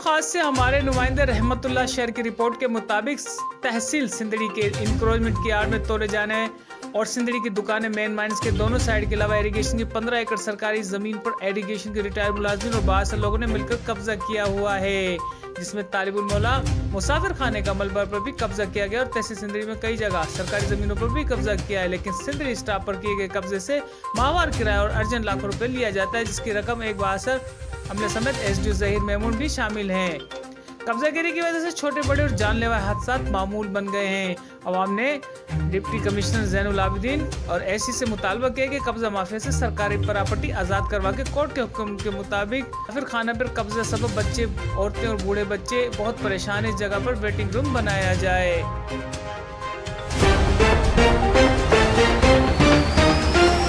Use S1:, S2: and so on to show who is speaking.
S1: खास से हमारे नुमाइंदे रहमतुल्लाह शेर की रिपोर्ट के मुताबिक तहसील सिंदड़ी के इंक्रोचमेंट की आड़ में तोड़े जाने और सिंदड़ी की दुकानें मेन माइंस के दोनों साइड के अलावा इरिगेशन की 15 एकड़ सरकारी जमीन पर इरिगेशन के रिटायर्ड मुलाजिम और बहुत से लोगों ने मिलकर कब्जा किया हुआ है, जिसमें तालिबुल मौला मुसाफिर खाने का मलबा पर भी कब्जा किया गया और तहसील सिंदड़ी में कई जगह सरकारी जमीनों पर भी कब्जा किया है। लेकिन सिंदड़ी स्टाफ पर किए गए कब्जे से माहवार किराया और अर्जन लाखों रुपए लिया जाता है, जिसकी रकम एक बासर अमले समेत एसडीओ जहीर मेमून भी शामिल हैं। कब्जागिरी की वजह से छोटे बड़े और जानलेवा हादसा मामूल बन गए हैं। अवाम ने डिप्टी कमिश्नर जैनुल आबिदीन और एसी से मुतालबा किया कि कब्जा माफिया से सरकारी प्रॉपर्टी आजाद करवा के कोर्ट के हुक्म के मुताबिक फिर खाना पर कब्जा सबब बच्चे, औरतें और बूढ़े बच्चे बहुत परेशान, इस जगह पर वेटिंग रूम बनाया जाए।